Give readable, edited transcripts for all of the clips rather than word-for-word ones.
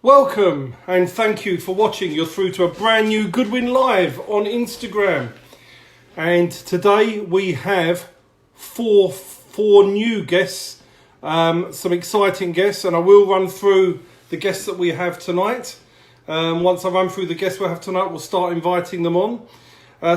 Welcome and thank you for watching. You're through to a brand new Goodwin Live on Instagram. And today we have four new guests, some exciting guests, and I will run through the guests that we have tonight. Once I run through the guests we have tonight, we'll start inviting them on.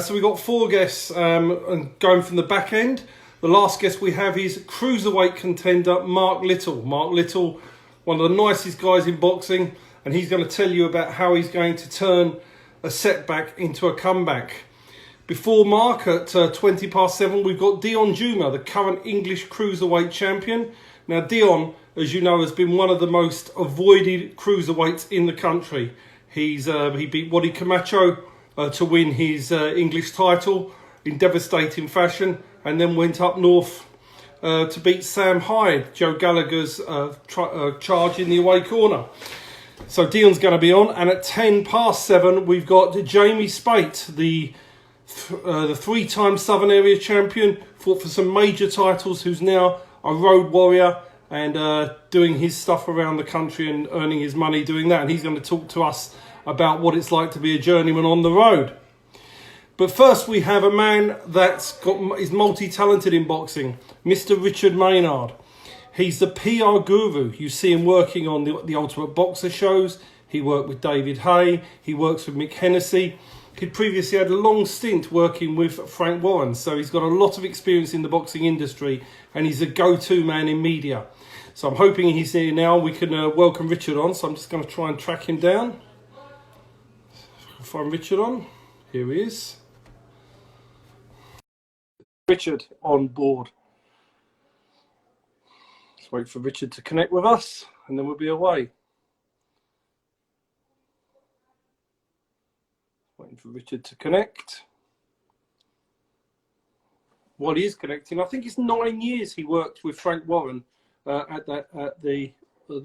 So we've got four guests and going from the back end. The last guest we have is Cruiserweight contender Mark Little. Mark Little, one of the nicest guys in boxing, and he's going to tell you about how he's going to turn a setback into a comeback. Before Mark, at 7:20, we've got Dion Juma, the current English Cruiserweight champion. Now Dion, as you know, has been one of the most avoided cruiserweights in the country. He beat Waddy Camacho to win his English title in devastating fashion, and then went up north to beat Sam Hyde, Joe Gallagher's charge in the away corner. So Dion's going to be on, and at 7:10 we've got Jamie Speight, the three-time Southern Area champion, fought for some major titles, who's now a road warrior and doing his stuff around the country and earning his money doing that. And he's going to talk to us about what it's like to be a journeyman on the road. But first we have a man is multi-talented in boxing, Mr. Richard Maynard. He's the PR guru. You see him working on the Ultimate Boxer shows. He worked with David Haye. He works with Mick Hennessy. He'd previously had a long stint working with Frank Warren. So he's got a lot of experience in the boxing industry, and he's a go-to man in media. So I'm hoping he's here now. We can welcome Richard on. So I'm just going to try and track him down. Find Richard on. Here he is. Richard on board. Let's wait for Richard to connect with us, and then we'll be away. Waiting for Richard to connect. While he is connecting, I think it's 9 years he worked with Frank Warren at the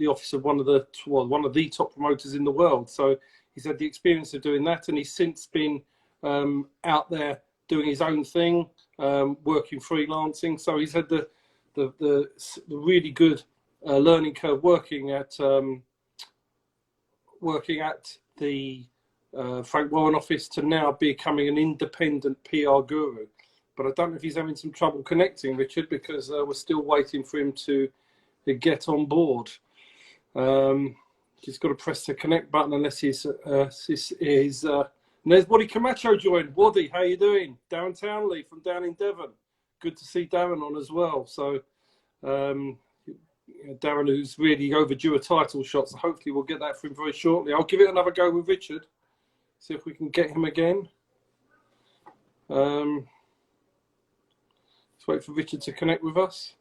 office of one of the top promoters in the world. So he's had the experience of doing that, and he's since been out there doing his own thing, working freelancing. So he's had the really good learning curve working at the Frank Warren office to now becoming an independent PR guru. But I don't know if he's having some trouble connecting, Richard, because we're still waiting for him to get on board. He's got to press the connect button unless he's and there's Waddy Camacho joined. Waddy, how you doing? Darren Townley from down in Devon. Good to see Darren on as well. So Darren, who's really overdue a title shot, so hopefully we'll get that for him very shortly. I'll give it another go with Richard. See if we can get him again. Let's wait for Richard to connect with us.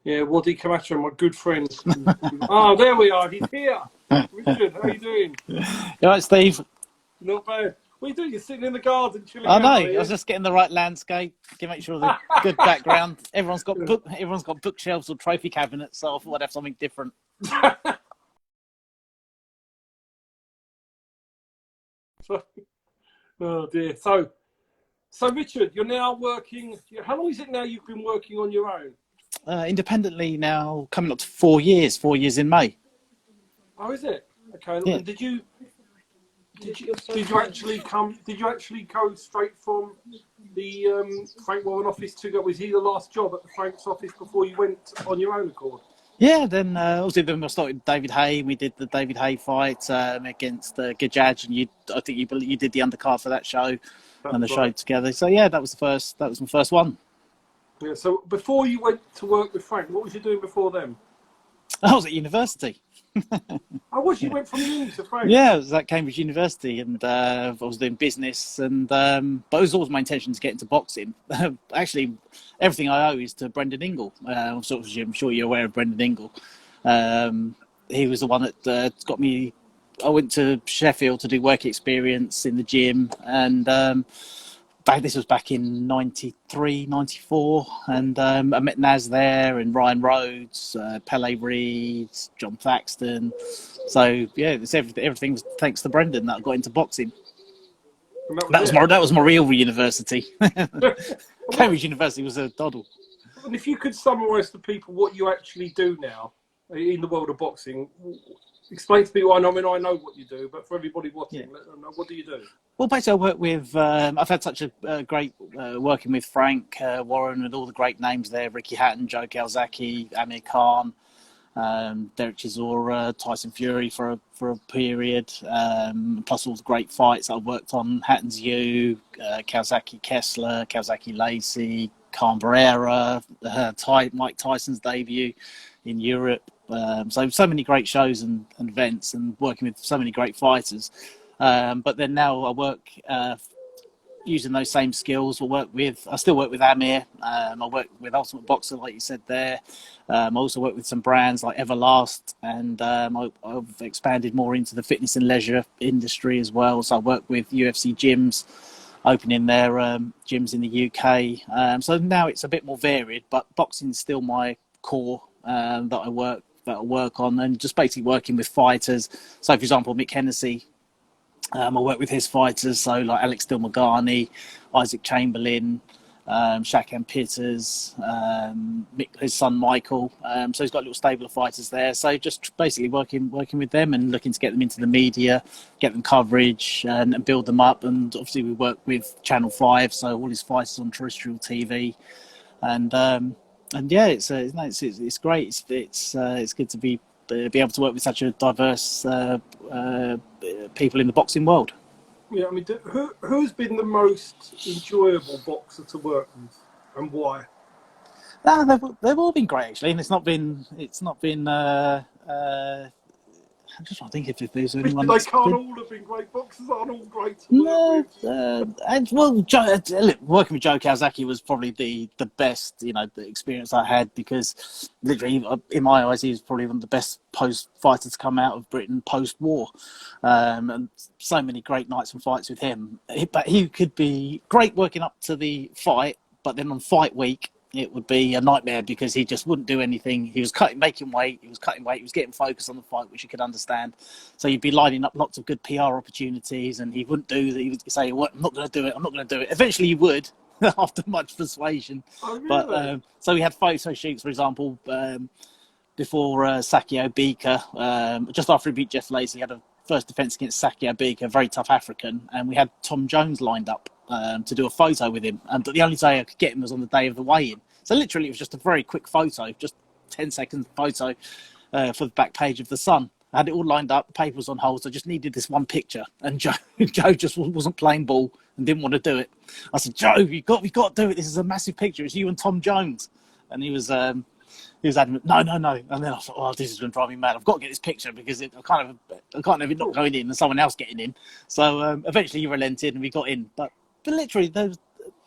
Yeah, Waddy Camacho, my good friend. Oh, there we are. He's here. Richard, how you doing? You all right, Steve? Not bad. What are you doing? You're sitting in the garden chilling I know. out, I was just getting the right landscape, to make sure the good background. Everyone's got bookshelves or trophy cabinets, so I thought I'd have something different. Oh dear. So Richard, you're now working. How long is it now you've been working on your own? Independently now, coming up to 4 years. 4 years in May. Oh, is it? Okay. Yeah. Did you actually go straight from the Frank Warren office to go? Was he the last job at the Frank's office before you went on your own accord? Yeah. Then obviously then I started with David Haye. We did the David Haye fight against Goodwin, and I think you did the undercard for that show. That's and the right. show together. So yeah, that was my first one. Yeah. So before you went to work with Frank, what was you doing before then? I was at university. You went from uni to Frank? Yeah, I was at Cambridge University, and I was doing business, and but it was always my intention to get into boxing. Actually, everything I owe is to Brendan Ingle. I'm sure you're aware of Brendan Ingle. He was the one that got me. I went to Sheffield to do work experience in the gym, and this was back in 93, 94, and I met Naz there, and Ryan Rhodes, Pele Reid, John Thaxton. So yeah, everything was thanks to Brendan that I got into boxing. That was my real university. Cambridge University was a doddle. And if you could summarise to people what you actually do now, in the world of boxing? Explain to people. I know what you do, but for everybody watching, let them know, what do you do? Well, basically, I work with. I've had such a great working with Frank Warren and all the great names there: Ricky Hatton, Joe Calzaghe, Amir Khan, Derek Chisora, Tyson Fury for a period, plus all the great fights I've worked on: Hatton's U, Calzaghe Kessler, Calzaghe Lacey, Khan Barrera, Mike Tyson's debut in Europe. So many great shows and events, and working with so many great fighters. But then now I work using those same skills. I still work with Amir. I work with Ultimate Boxer, like you said there. I also work with some brands like Everlast, and I've expanded more into the fitness and leisure industry as well. So I work with UFC gyms, opening their gyms in the UK. So now it's a bit more varied, but boxing is still my core that I work on, and just basically working with fighters. So, for example, Mick Hennessy, I work with his fighters, so like Alex Dilmagani, Isaac Chamberlain, Shakan Pitters, his son Michael. So he's got a little stable of fighters there. So just basically working with them and looking to get them into the media, get them coverage, and build them up. And obviously we work with Channel 5, so all his fighters on terrestrial TV. And yeah, it's great. It's good to be able to work with such a diverse people in the boxing world. Yeah, I mean, who's been the most enjoyable boxer to work with, and why? They've all been great actually, and it's not been. I'm just trying to think if there's anyone. They can't all have been great boxers. Aren't all great to work with. Working with Joe Calzaghe was probably the best, the experience I had, because literally, in my eyes, he was probably one of the best fighters to come out of Britain post-war, and so many great nights and fights with him. But he could be great working up to the fight, but then on fight week, it would be a nightmare because he just wouldn't do anything. He was making weight. He was cutting weight. He was getting focused on the fight, which you could understand. So you'd be lining up lots of good PR opportunities, and he wouldn't do that. He would say, "Well, I'm not going to do it. I'm not going to do it." Eventually, he would after much persuasion. Oh, really? But so we had photo shoots, for example, before Sakio Bika, just after he beat Jeff Lacey. He had a first defence against Sakio Bika, a very tough African, and we had Tom Jones lined up to do a photo with him. But the only day I could get him was on the day of the weigh-in. So literally, it was just a very quick photo, just 10-second photo for the back page of the Sun. I had it all lined up, the paper was on hold, so I just needed this one picture. And Joe just wasn't playing ball and didn't want to do it. I said, "Joe, we've got to do it. This is a massive picture. It's you and Tom Jones." And he was adamant, no. And then I thought, "Oh, this is going to drive me mad. I've got to get this picture because I can't have it not going in and someone else getting in." So eventually he relented and we got in. But literally, they've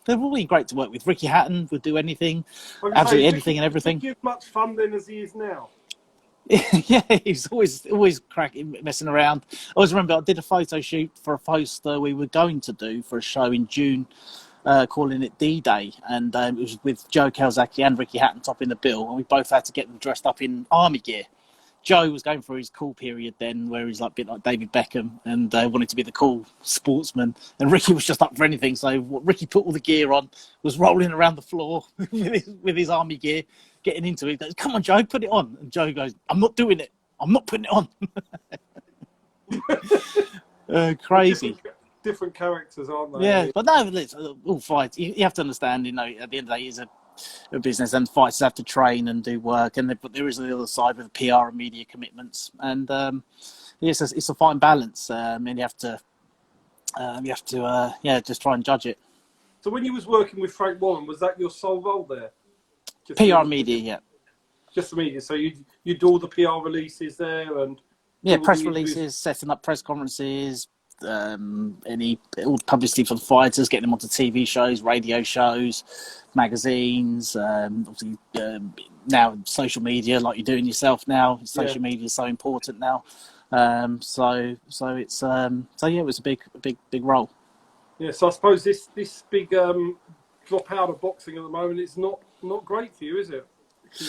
all been great to work with. Ricky Hatton would do anything, absolutely anything and everything. Did you have much fun then as he is now? Yeah, he's always cracking, messing around. I always remember I did a photo shoot for a poster we were going to do for a show in June, calling it D-Day, and it was with Joe Calzaghe and Ricky Hatton topping the bill, and we both had to get them dressed up in army gear. Joe was going through his cool period then, where he's like a bit like David Beckham and wanted to be the cool sportsman. And Ricky was just up for anything. So Ricky put all the gear on, was rolling around the floor with his army gear, getting into it. He goes, "Come on, Joe, put it on." And Joe goes, "I'm not doing it. I'm not putting it on." Crazy. Different characters, aren't they? Yeah, but no, it's all fights. You have to understand, at the end of the day, it's a business, and fighters have to train and do work, but there is the other side with PR and media commitments, and it's a fine balance, and you have to just try and judge it. So when you was working with Frank Warren, was that your sole role there? Just PR media, yeah. Just the media. So you do all the PR releases there, and press releases, setting up press conferences, all publicity for the fighters, getting them onto TV shows, radio shows, magazines, obviously now social media, like you're doing yourself now. Social media is so important now. So it was a big role. Yeah, so I suppose this big drop out of boxing at the moment, it's not great for you, is it?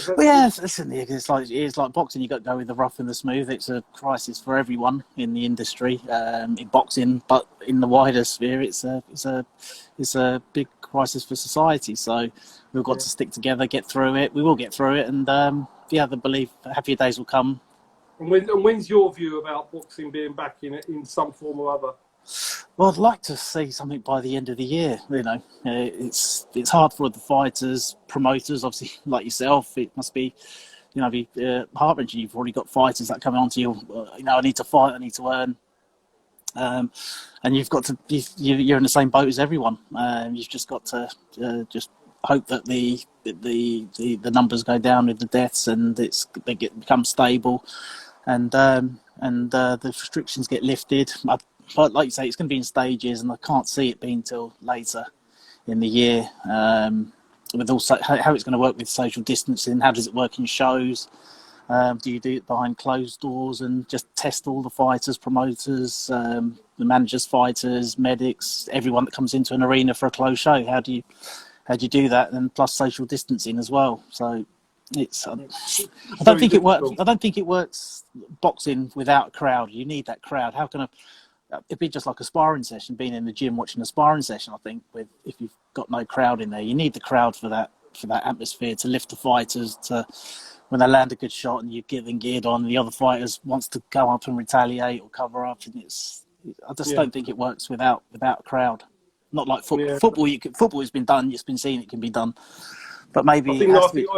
Well, yeah, listen, it's like boxing. You got to go with the rough and the smooth. It's a crisis for everyone in the industry, in boxing, but in the wider sphere, it's a big crisis for society. So we've got to stick together, get through it. We will get through it, and the belief happier days will come. And when's your view about boxing being back in some form or other? Well, I'd like to see something by the end of the year. You know, it's hard for the fighters, promoters, obviously, like yourself. It must be, be heart-wrenching. You've already got fighters that come on to you. I need to fight. I need to earn. And you've got to. You're in the same boat as everyone. You've just got to just hope that the numbers go down with the deaths and become stable, and the restrictions get lifted. But like you say, it's going to be in stages, and I can't see it being till later in the year. With also how it's going to work with social distancing, how does it work in shows? Do you do it behind closed doors and just test all the fighters, promoters, the managers, fighters, medics, everyone that comes into an arena for a closed show? How do you do that? And plus social distancing as well. So it's I don't think it works. I don't think it works boxing without a crowd. You need that crowd. How can it'd be just like a sparring session, being in the gym watching a sparring session. I think if you've got no crowd in there, you need the crowd for that atmosphere to lift the fighters to. When they land a good shot and you get them geared on, the other fighters wants to go up and retaliate or cover up, and I just don't think it works without a crowd. Not like football. Yeah. Football has been done. It's been seen. It can be done, but maybe I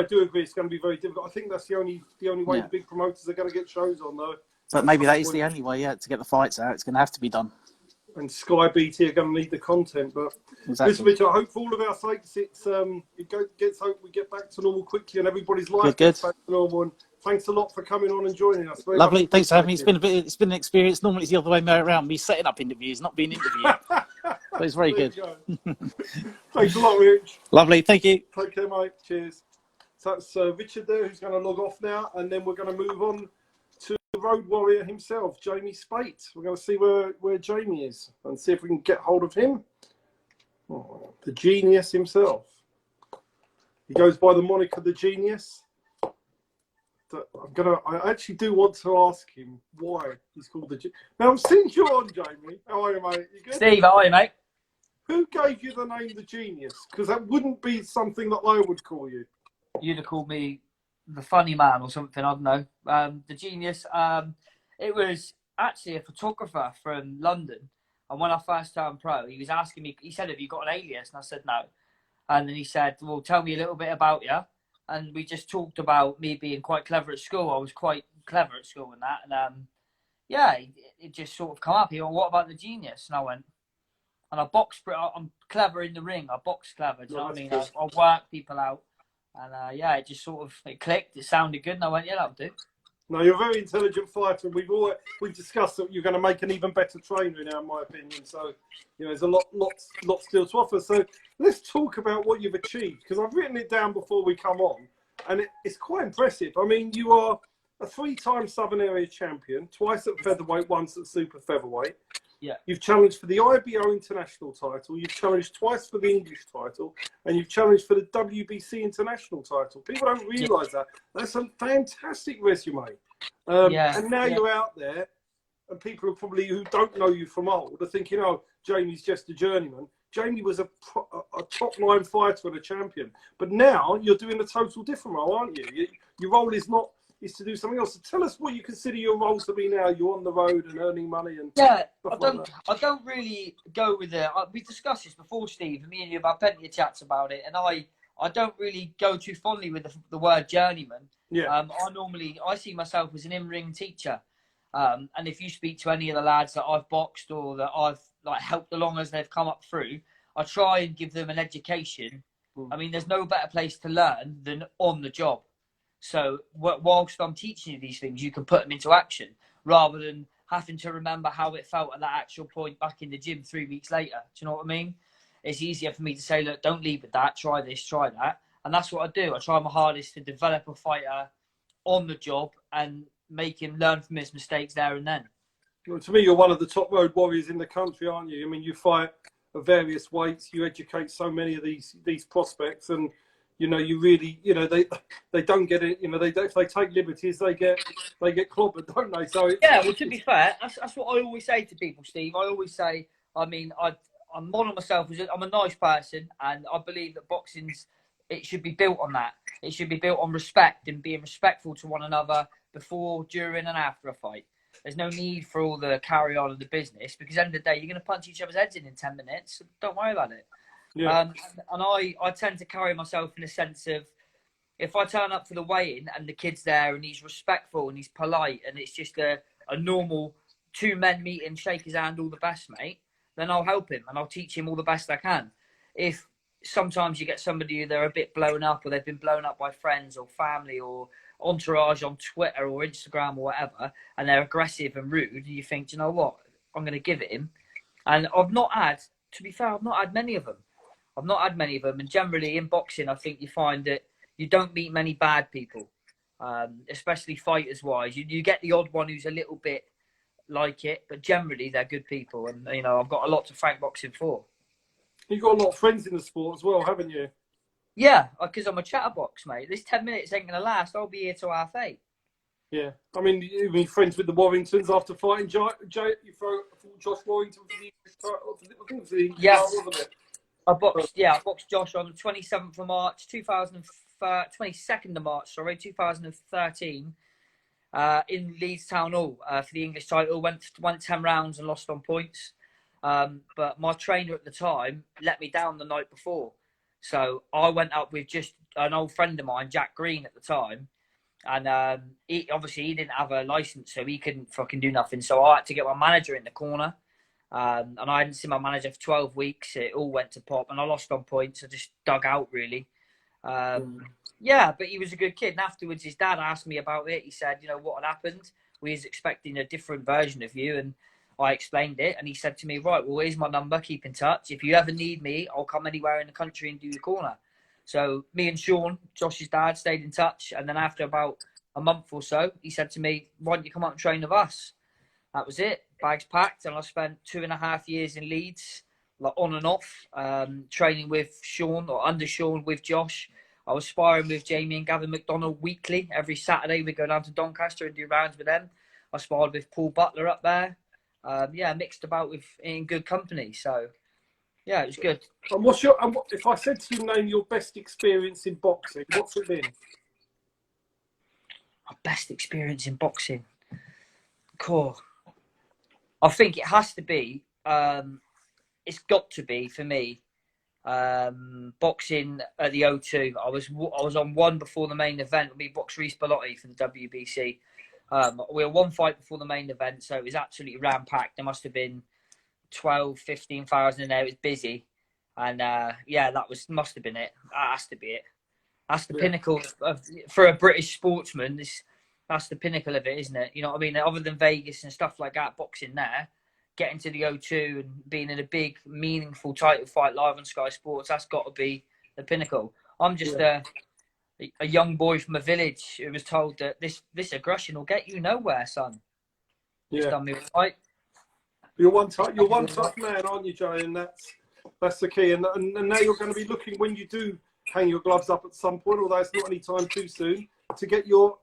do agree. It's going to be very difficult. I think that's the only way the big promoters are going to get shows on, though. But maybe that is the only way, to get the fights out. It's going to have to be done. And Sky BT are going to need the content, but listen, Richard, I hope for all of our sakes, hope we get back to normal quickly and everybody's life gets back to normal. And thanks a lot for coming on and joining us. Very lovely, thanks for having me. It's been an experience. Normally it's the other way around, me setting up interviews, not being interviewed. But it's very good. Thanks a lot, Rich. Lovely, thank you. Take care, mate. Cheers. So that's Richard there, who's going to log off now, and then we're going to move on to the road warrior himself, Jamie Speight. We're going to see where Jamie is and see if we can get hold of him. Oh, the genius himself. He goes by the moniker the genius. I actually do want to ask him why he's called the genius. Now, since you're on, Jamie, how are you, mate? You good? Steve, how are you, mate? Who gave you the name the genius? Because that wouldn't be something that I would call you. You'd have called me the funny man or something, I don't know. The genius. It was actually a photographer from London. And when I first turned pro, he was asking me, he said, have you got an alias? And I said, no. And then he said, well, tell me a little bit about you. And we just talked about me being quite clever at school. I was quite clever at school and that. And it just sort of come up. He went, what about the genius? And I went, and I box, I'm clever in the ring. I box clever. Do you know what I mean? I work people out. And it just sort of clicked. It sounded good. And I went, yeah, that'll do. No, you're a very intelligent fighter. We've discussed that you're going to make an even better trainer now, in my opinion. So, there's a lot still to offer. So let's talk about what you've achieved, because I've written it down before we come on, and it's quite impressive. I mean, you are a 3-time Southern Area champion, twice at featherweight, once at super featherweight. Yeah. You've challenged for the IBO international title. You've challenged twice for the English title, and you've challenged for the WBC international title. People don't realise that. That's a fantastic resume. And now you're out there, and people are probably who don't know you from old are thinking, "Oh, Jamie's just a journeyman." Jamie was a top-line fighter and a champion, but now you're doing a total different role, aren't you? Your role is to do something else. So tell us what you consider your role to be now. You're on the road and earning money and I don't really go with it. We discussed this before, Steve. Me and you have had plenty of chats about it, and I don't really go too fondly with the word journeyman. Yeah. I see myself as an in-ring teacher. And if you speak to any of the lads that I've boxed or that I've helped along as they've come up through, I try and give them an education. I mean, there's no better place to learn than on the job. So whilst I'm teaching you these things, you can put them into action rather than having to remember how it felt at that actual point back in the gym 3 weeks later. Do you know what I mean? It's easier for me to say, look, don't leave with that. Try this, try that. And that's what I do. I try my hardest to develop a fighter on the job and make him learn from his mistakes there and then. Well, to me, you're one of the top road warriors in the country, aren't you? I mean, you fight at various weights. You educate so many of these prospects, and you really, they don't get it. If they take liberties, they get clobbered, don't they? So well, to be fair, that's what I always say to people, Steve. I always say, I mean, I'm model myself as I'm a nice person, and I believe that boxing's it should be built on that. It should be built on respect and being respectful to one another before, during, and after a fight. There's no need for all the carry on of the business, because at the end of the day, you're going to punch each other's heads in 10 minutes. So don't worry about it. Yeah. And I tend to carry myself in a sense of, if I turn up for the weigh-in and the kid's there and he's respectful and he's polite and it's just a normal two men meet and shake his hand, all the best, mate, then I'll help him and I'll teach him all the best I can. If sometimes you get somebody who they're a bit blown up, or they've been blown up by friends or family or entourage on Twitter or Instagram or whatever, and they're aggressive and rude, and you think, you know what, I'm going to give it him. And I've not had, to be fair, I've not had many of them. And generally in boxing, I think you find that you don't meet many bad people, especially fighters-wise. You get the odd one who's a little bit like it, but generally they're good people. And, you know, I've got a lot to thank boxing for. You've got a lot of friends in the sport as well, haven't you? Yeah, because I'm a chatterbox, mate. This 10 minutes ain't going to last. I'll be here till 8:30. Yeah. I mean, you've been friends with the Warringtons after fighting you throw Josh Warrington for the title, I think it was the wasn't it? I boxed Josh on the 27th of March, 22nd of March, 2013, in Leeds Town Hall for the English title. Went 10 rounds and lost on points. But my trainer at the time let me down the night before. So I went up with just an old friend of mine, Jack Green, at the time. And he didn't have a license, so he couldn't fucking do nothing. So I had to get my manager in the corner. And I hadn't seen my manager for 12 weeks. It all went to pop, and I lost on points. I just dug out, really. Yeah, but he was a good kid. And afterwards, his dad asked me about it. He said, you know, what had happened? We was expecting a different version of you. And I explained it. And he said to me, right, well, here's my number. Keep in touch. If you ever need me, I'll come anywhere in the country and do your corner. So me and Sean, Josh's dad, stayed in touch. And then after about a month or so, he said to me, why don't you come up and train with us? That was it. Bags packed. And I spent 2.5 years in Leeds, like on and off, training with Sean or under Sean with Josh. I was sparring with Jamie and Gavin McDonald weekly. Every Saturday we go down to Doncaster and do rounds with them. I sparred with Paul Butler up there. Mixed about in good company. So, yeah, it was good. And if I said to you, name your best experience in boxing, what's it been? My best experience in boxing? Cool. I think it has to be, it's got to be for me, boxing at the O2. I was on one before the main event. We boxed Reece Bellotti from the WBC. We were one fight before the main event, so it was absolutely ram-packed. There must have been 12, 15,000 in there. It was busy. And, must have been it. That has to be it. That's the pinnacle for a British sportsman. That's the pinnacle of it, isn't it? You know what I mean? Other than Vegas and stuff like that, boxing there, getting to the O2 and being in a big, meaningful title fight live on Sky Sports, that's got to be the pinnacle. I'm just a young boy from a village who was told that this aggression will get you nowhere, son. Yeah. It's done me right. You're one tough man, aren't you, Joe? And that's the key. And now you're going to be looking, when you do hang your gloves up at some point, although it's not any time too soon, to get your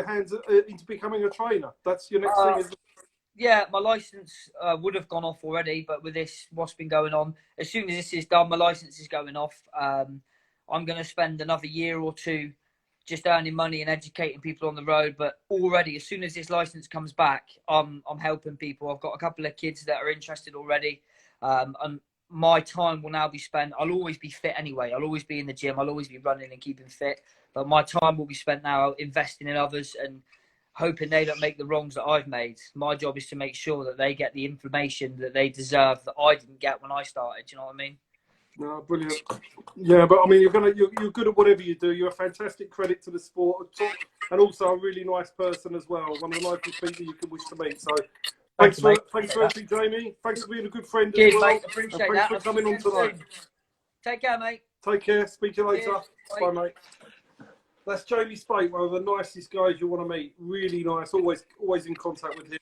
hands into becoming a trainer. That's your next thing, isn't it? Yeah, my license would have gone off already, but with what's been going on, as soon as this is done, my license is going off. I'm going to spend another year or two just earning money and educating people on the road. But already, as soon as this license comes back, I'm helping people. I've got a couple of kids that are interested already. And my time will now be spent. I'll always be fit anyway. I'll always be in the gym. I'll always be running and keeping fit. But my time will be spent now investing in others and hoping they don't make the wrongs that I've made. My job is to make sure that they get the information that they deserve that I didn't get when I started. Do you know what I mean? No, brilliant. Yeah, but I mean, you're good at whatever you do. You're a fantastic credit to the sport, and also a really nice person as well. One of the nicest people you could wish to meet. So, thanks for everything, Jamie. Thanks for being a good friend as well. Mate, appreciate that. Thanks for coming on tonight. Take care, mate. Take care. Speak to you later. Bye, mate. That's Jamie Speight, one of the nicest guys you want to meet. Really nice. Always in contact with him.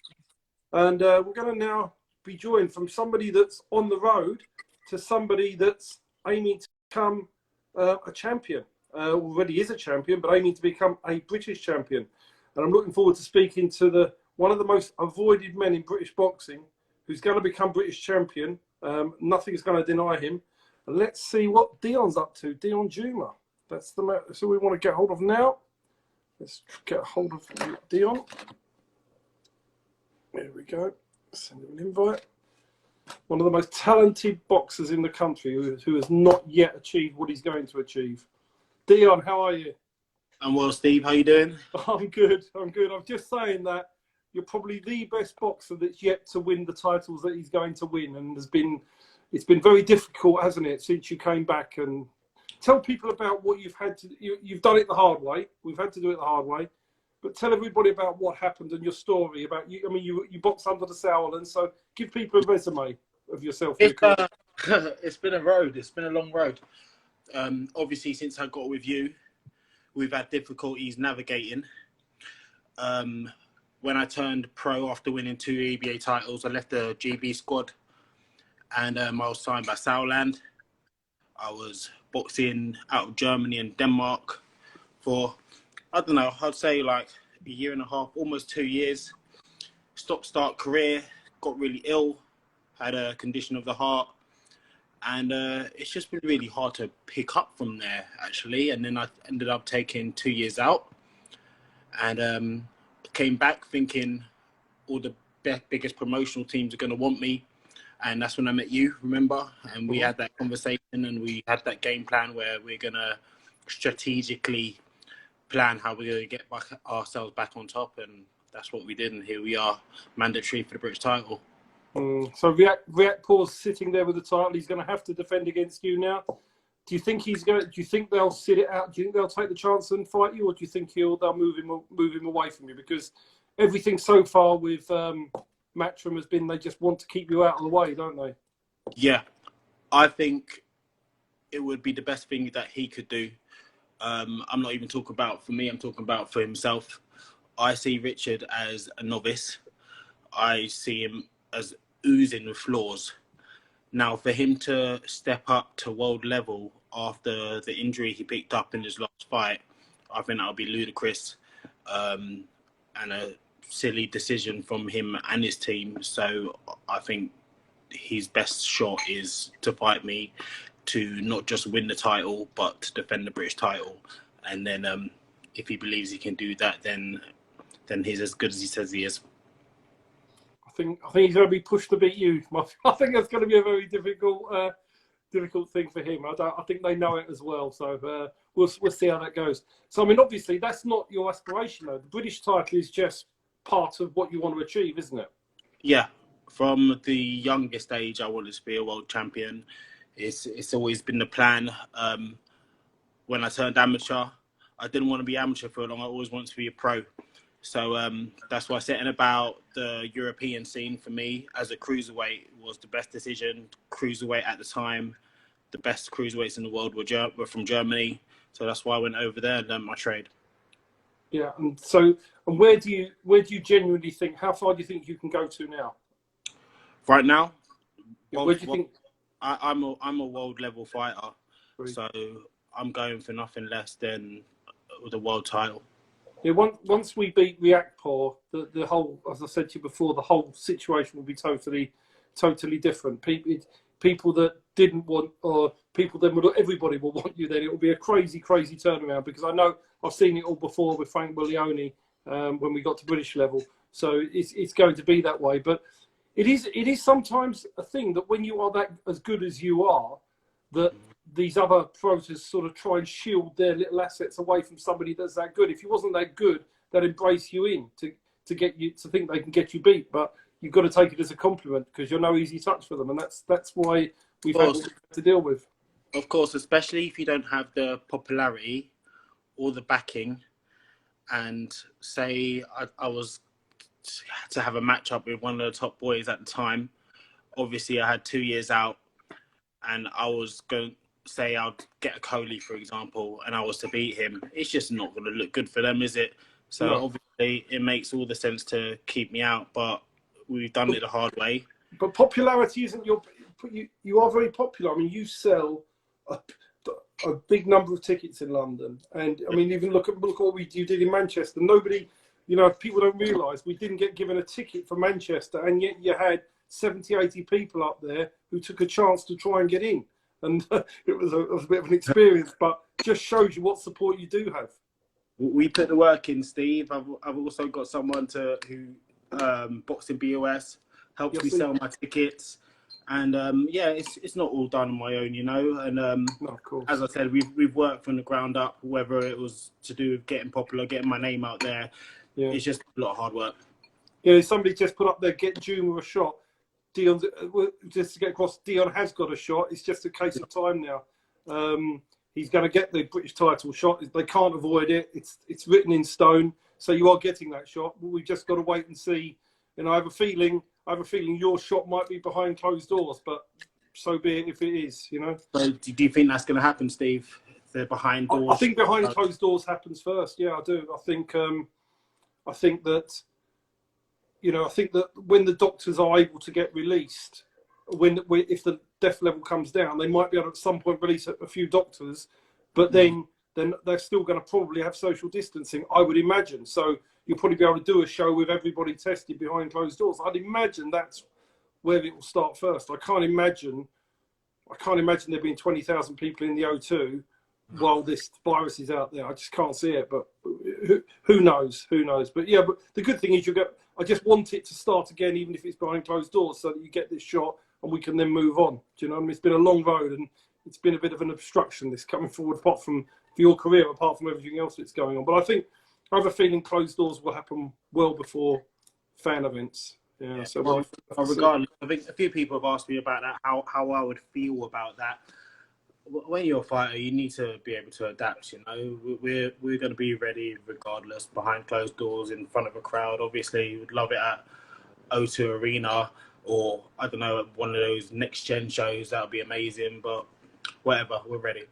And we're going to now be joined from somebody that's on the road to somebody that's aiming to become a champion. Already is a champion, but aiming to become a British champion. And I'm looking forward to speaking to one of the most avoided men in British boxing, who's going to become British champion. Nothing's going to deny him. And let's see what Dion's up to. Dion Juma. That's the so we want to get hold of now. Let's get hold of Dion. There we go. Send him an invite. One of the most talented boxers in the country who has not yet achieved what he's going to achieve. Dion, how are you? I'm well, Steve. How you doing? I'm good. I'm just saying that you're probably the best boxer that's yet to win the titles that he's going to win, and it's been very difficult, hasn't it, since you came back? And tell people about what you've had to. You've done it the hard way. We've had to do it the hard way, but tell everybody about what happened and your story about you. I mean, you boxed under the Sauerland, so give people a resume of yourself. It's been a road. It's been a long road. Obviously, since I got with you, we've had difficulties navigating. When I turned pro after winning 2 EBA titles, I left the GB squad, and I was signed by Sauerland. I was boxing out of Germany and Denmark for, I don't know, I'd say like a year and a half, almost 2 years. Stop-start career, got really ill, had a condition of the heart. And it's just been really hard to pick up from there, actually. And then I ended up taking 2 years out and came back thinking all the biggest promotional teams are going to want me. And that's when I met you, remember? And we had that conversation and we had that game plan where we're going to strategically plan how we're going to get ourselves back on top. And that's what we did. And here we are, mandatory for the British title. So Riakpor's sitting there with the title. He's going to have to defend against you now. Do you think Do you think they'll sit it out? Do you think they'll take the chance and fight you, or do you think they'll move him away from you? Because everything so far with Matchroom has been they just want to keep you out of the way, don't they? Yeah, I think it would be the best thing that he could do. I'm not even talking about for me. I'm talking about for himself. I see Richard as a novice. I see him as oozing with flaws. Now, for him to step up to world level after the injury he picked up in his last fight, I think that would be ludicrous and a silly decision from him and his team. So I think his best shot is to fight me to not just win the title, but to defend the British title. And then if he believes he can do that, then he's as good as he says he is. I think he's going to be pushed to beat you. I think that's going to be a very difficult thing for him. I think they know it as well. So we'll see how that goes. So I mean, obviously, that's not your aspiration, though. The British title is just part of what you want to achieve, isn't it? Yeah. From the youngest age, I wanted to be a world champion. It's always been the plan. When I turned amateur, I didn't want to be amateur for long. I always wanted to be a pro. So that's why setting about the European scene for me as a cruiserweight was the best decision. Cruiserweight at the time, the best cruiserweights in the world were from Germany. So that's why I went over there and learned my trade. Yeah, and where do you genuinely think? How far do you think you can go to now? Right now, Where do you think? I'm a world level fighter, Right. So I'm going for nothing less than the world title. Yeah, once we beat Riakpor, the whole, as I said to you before, the whole situation will be totally different. People that didn't want, or people that everybody will want you. Then it will be a crazy turnaround, because I know I've seen it all before with Frank Buglioni when we got to British level. So it's going to be that way. But it is sometimes a thing that when you are that as good as you are, that these other pros sort of try and shield their little assets away from somebody that's that good. If you wasn't that good, they'd embrace you in to get you to think they can get you beat. But you've got to take it as a compliment, because you're no easy touch for them, and that's why we've had to deal with. Of course, especially if you don't have the popularity or the backing, and say I was to have a matchup with one of the top boys at the time. Obviously, I had 2 years out, and I was going. Say I'd get a Coley, for example, and I was to beat him, it's just not going to look good for them, is it? So No. Obviously it makes all the sense to keep me out, but we've done it the hard way. But popularity isn't you are very popular. I mean, you sell a big number of tickets in London, and I mean, even look at what you did in Manchester. Nobody, people don't realise we didn't get given a ticket for Manchester, and yet you had 70, 80 people up there who took a chance to try and get in. and it was a bit of an experience, but just shows you what support you do have. We put the work in, Steve. I've also got someone who Boxing BOS helps me sell my tickets, and it's not all done on my own, you know. And no, of course. As I said, we've worked from the ground up. Whether it was to do with getting popular, getting my name out there, it's just a lot of hard work. Yeah, somebody just put up there, get Juma a shot. Dion, just to get across, Dion has got a shot. It's just a case of time now. He's going to get the British title shot. They can't avoid it. It's written in stone. So you are getting that shot. But we've just got to wait and see. And I have a feeling your shot might be behind closed doors, but so be it if it is, you know. So do you think that's going to happen, Steve? If they're behind doors? I think behind closed doors happens first. Yeah, I do. I think that, you know, I think that when the doctors are able to get released, if the death level comes down, they might be able to at some point release a few doctors, but then they're still going to probably have social distancing, I would imagine. So you'll probably be able to do a show with everybody tested behind closed doors. I'd imagine that's where it will start first. I can't imagine there being 20,000 people in the O2 while this virus is out there. I just can't see it, but who knows? Who knows? But yeah, but the good thing is I just want it to start again, even if it's behind closed doors, so that you get this shot and we can then move on. Do you know? I mean, it's been a long road and it's been a bit of an obstruction, this coming forward, apart from for your career, apart from everything else that's going on. But I have a feeling closed doors will happen well before fan events. Yeah. So regardless, I think a few people have asked me about that, how I would feel about that. When you're a fighter, you need to be able to adapt. You know, we're going to be ready regardless, behind closed doors, in front of a crowd. Obviously, we'd love it at O2 Arena, or I don't know, one of those next gen shows. That would be amazing. But whatever, we're ready.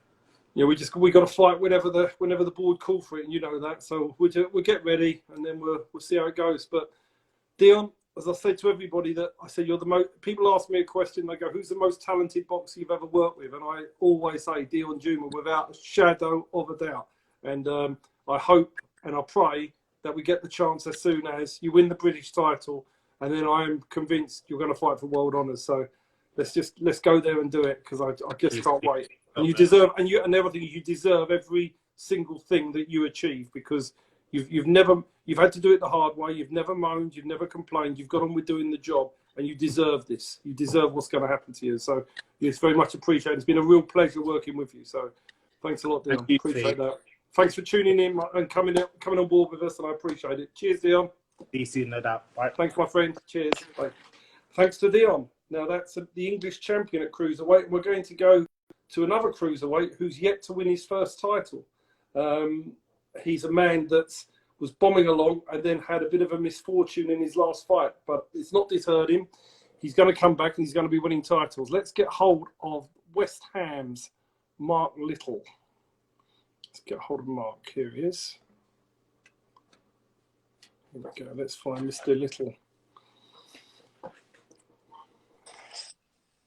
Yeah, we got to fight whenever the board call for it, and you know that. So we'll get ready, and then we'll see how it goes. But Dion, as I said to everybody, that I said you're the most. People ask me a question, they go, "Who's the most talented boxer you've ever worked with?" And I always say Dion Juma, without a shadow of a doubt. And I hope and I pray that we get the chance as soon as you win the British title, and then I am convinced you're going to fight for world honours. So let's go there and do it, because I just can't wait. And you deserve, and the other thing is, you deserve every single thing that you achieve, because you've had to do it the hard way. You've never moaned, you've never complained. You've got on with doing the job, and you deserve this. You deserve what's going to happen to you. So it's very much appreciated. It's been a real pleasure working with you. So thanks a lot, Dion. Appreciate that. Thanks for tuning in and coming on board with us, and I appreciate it. Cheers, Dion. Be soon, no doubt. Bye. Thanks, my friend. Cheers. Bye. Thanks to Dion. Now that's the English champion at Cruiserweight, and we're going to go to another Cruiserweight who's yet to win his first title. He's a man that was bombing along and then had a bit of a misfortune in his last fight, but it's not deterred him. He's going to come back and he's going to be winning titles. Let's get hold of West Ham's Mark Little. Let's get hold of Mark. Here he is. Here we go. Let's find Mr. Little.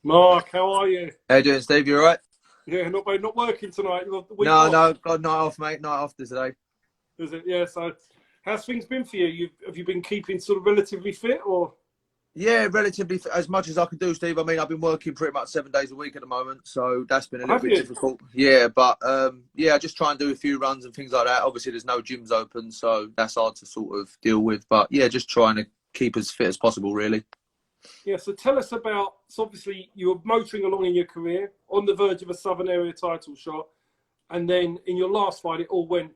Mark, how are you? How you doing, Steve? You all right? Yeah, not working tonight. No, got night off, mate. Night off today. Is it? Yeah. So, how's things been for you? Have you been keeping sort of relatively fit, or? Yeah, relatively as much as I can do, Steve. I mean, I've been working pretty much 7 days a week at the moment, so that's been a little bit difficult. Yeah, but I just try and do a few runs and things like that. Obviously, there's no gyms open, so that's hard to sort of deal with. But yeah, just trying to keep as fit as possible, really. Yeah, so tell us about, so obviously you were motoring along in your career, on the verge of a Southern Area title shot, and then in your last fight it all went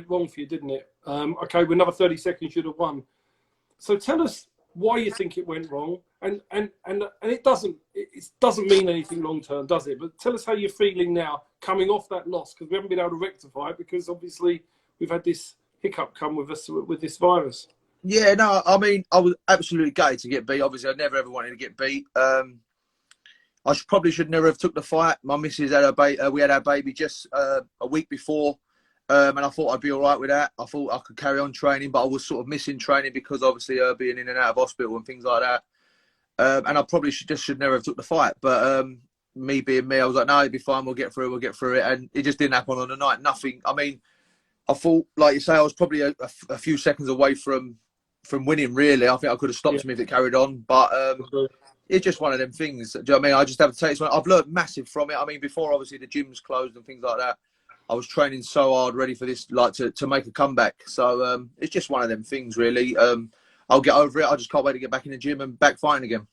wrong for you, didn't it? Okay, with another 30 seconds you'd have won. So tell us why you think it went wrong, and it doesn't mean anything long term, does it? But tell us how you're feeling now, coming off that loss, because we haven't been able to rectify it, because obviously we've had this hiccup come with us with this virus. Yeah, no, I mean, I was absolutely gutted to get beat. Obviously, I never ever wanted to get beat. I probably should never have took the fight. My missus had we had our baby just a week before, and I thought I'd be all right with that. I thought I could carry on training, but I was sort of missing training because obviously being in and out of hospital and things like that. And I probably should never have took the fight. But me being me, I was like, no, it'll be fine. We'll get through it. And it just didn't happen on the night. Nothing. I mean, I thought, like you say, I was probably a few seconds away from winning, really. I think I could have stopped him if it carried on. But it's just one of them things. Do you know what I mean? I just have to take it. I've learned massive from it. I mean, before obviously the gym's closed and things like that, I was training so hard, ready for this, like to make a comeback. So it's just one of them things, really. I'll get over it. I just can't wait to get back in the gym and back fighting again.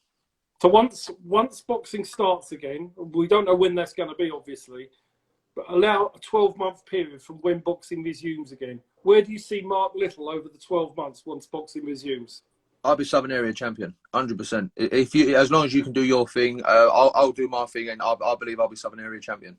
So once boxing starts again, we don't know when that's going to be, obviously, but allow a 12-month period from when boxing resumes again. Where do you see Mark Little over the 12 months once boxing resumes? I'll be Southern Area champion, 100%. If you, as long as you can do your thing, I'll do my thing, and I believe I'll be Southern Area champion.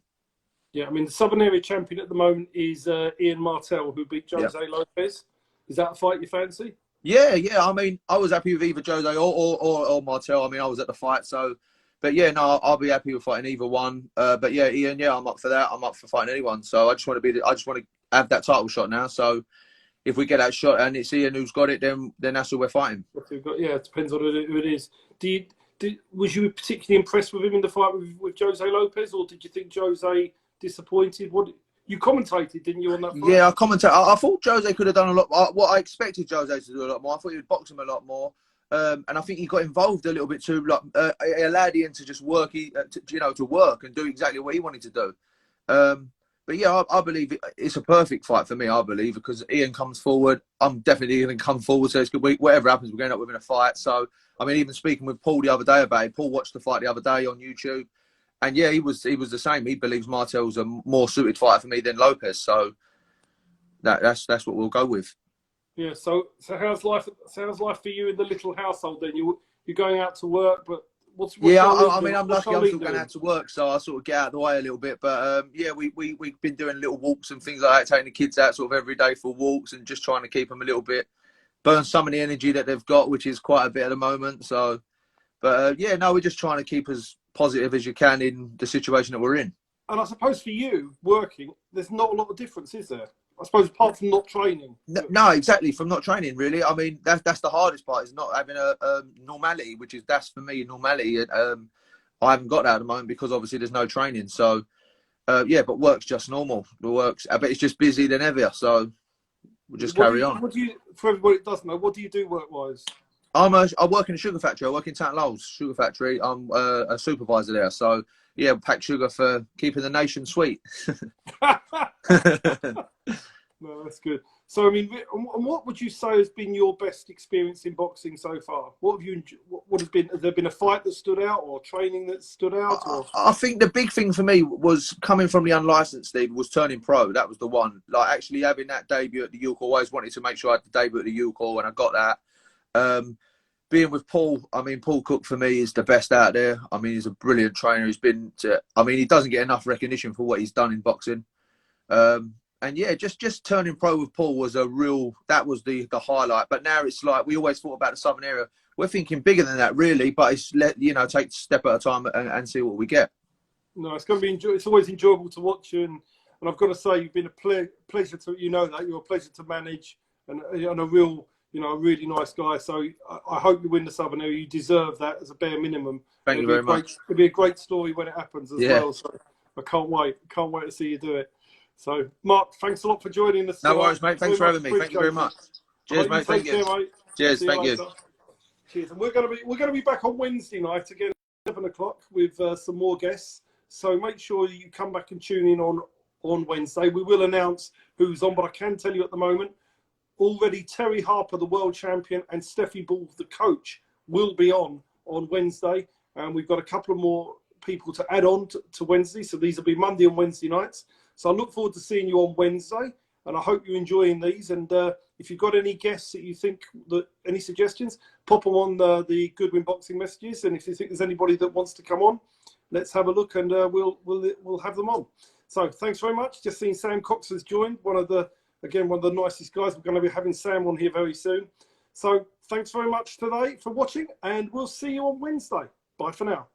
Yeah, I mean, the Southern Area champion at the moment is Ian Martell, who beat Jose Lopez. Is that a fight you fancy? Yeah. I mean, I was happy with either Jose or Martell. I mean, I was at the fight, so. But yeah, no, I'll be happy with fighting either one. But yeah, Ian, I'm up for that. I'm up for fighting anyone. So I just want to have that title shot now. So if we get that shot and it's Ian who's got it, then that's who we're fighting. Yeah, it depends on who it is. Was you particularly impressed with him in the fight with Jose Lopez, or did you think Jose disappointed? What you commentated, didn't you, on that fight? Yeah, I commentated. I thought Jose could have done a lot. What I expected Jose to do a lot more. I thought he would box him a lot more. And I think he got involved a little bit too. Like, it allowed Ian to just work, to work and do exactly what he wanted to do. But yeah, I believe it's a perfect fight for me. I believe because Ian comes forward, I'm definitely going to come forward. So it's good. Whatever happens, we're going up within a fight. So I mean, even speaking with Paul the other day about it, Paul watched the fight the other day on YouTube, and yeah, he was the same. He believes Martell's a more suited fighter for me than Lopez. So that's what we'll go with. Yeah. So how's life? How's life for you in the little household? Then you're going out to work, but what's I mean, I'm lucky. I'm still going out to work, so I sort of get out of the way a little bit. But yeah, we've been doing little walks and things like that, taking the kids out sort of every day for walks and just trying to keep them a little bit, burn some of the energy that they've got, which is quite a bit at the moment. So, but yeah, no, we're just trying to keep as positive as you can in the situation that we're in. And I suppose for you working, there's not a lot of difference, is there? I suppose apart from not training. No, exactly. From not training, really. I mean, that's the hardest part is not having a normality, that's for me normality. I haven't got that at the moment because obviously there's no training. So yeah, but work's just normal. I bet it's just busy than ever. So we'll just carry on. For everybody that doesn't know, what do you do work-wise? I work in a sugar factory. I work in St. Lowell's sugar factory. I'm a supervisor there. So yeah, pack sugar for keeping the nation sweet. No, that's good. So, I mean, what would you say has been your best experience in boxing so far? What have you? What has been? Has there been a fight that stood out, or training that stood out? Or? I think the big thing for me was coming from the unlicensed league was turning pro. That was the one. Like actually having that debut at the UK. I always wanted to make sure I had the debut at the UK, and I got that. Being with Paul, I mean, Paul Cook for me is the best out there. I mean, he's a brilliant trainer. He doesn't get enough recognition for what he's done in boxing. And yeah, just turning pro with Paul was that was the highlight. But now it's like, we always thought about the Southern area. We're thinking bigger than that, really, but it's take a step at a time and see what we get. No, it's going to be it's always enjoyable to watch, and I've got to say, you've been a pleasure to, that you're a pleasure to manage, and a real, a really nice guy. So I hope you win the Southern area. You deserve that as a bare minimum. Thank you very much. It'll be a great story when it happens as well. So I can't wait to see you do it. So, Mark, thanks a lot for joining us. No worries, mate. Thanks for having me. Thank you very much. Cheers, mate. Thank you. Mate. Cheers. Thank you. Cheers. And we're going to be back on Wednesday night again at 7 o'clock with some more guests. So make sure you come back and tune in on Wednesday. We will announce who's on, but I can tell you at the moment, already Terry Harper, the world champion, and Steffi Ball, the coach, will be on Wednesday. And we've got a couple of more people to add on to Wednesday. So these will be Monday and Wednesday nights. So I look forward to seeing you on Wednesday, and I hope you're enjoying these. And if you've got any guests that you think, any suggestions, pop them on the Goodwin boxing messages. And if you think there's anybody that wants to come on, let's have a look, and we'll have them on. So thanks very much. Just seen Sam Cox has joined, one of the nicest guys. We're going to be having Sam on here very soon. So thanks very much today for watching, and we'll see you on Wednesday. Bye for now.